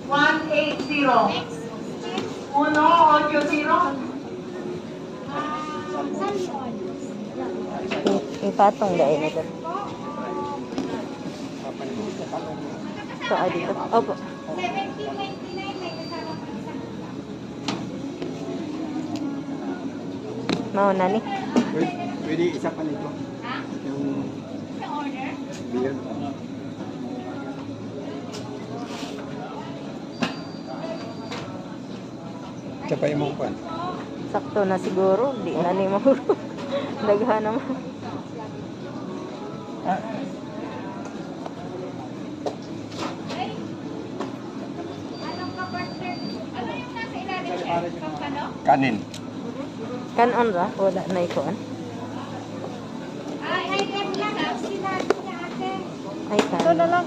180. 180. Ipatong dahil na doon. So, dito. Opo. 17.99 may kasama pa isang Mauna ni. Pwede isa pa nito. ha? Yung Sa order? billion. Isa pa yung mga kwan. Sakto na siguro. Di na ni mo. Daghan naman. Ay. Anong ka-partner? Ano yung nasa ilalim niya? Pampano? Kanin. Kanon ra. Wala na ikuan. Ay, ay, lang ha? Sinabi niya ate. Ay, Ito na kanon. lang.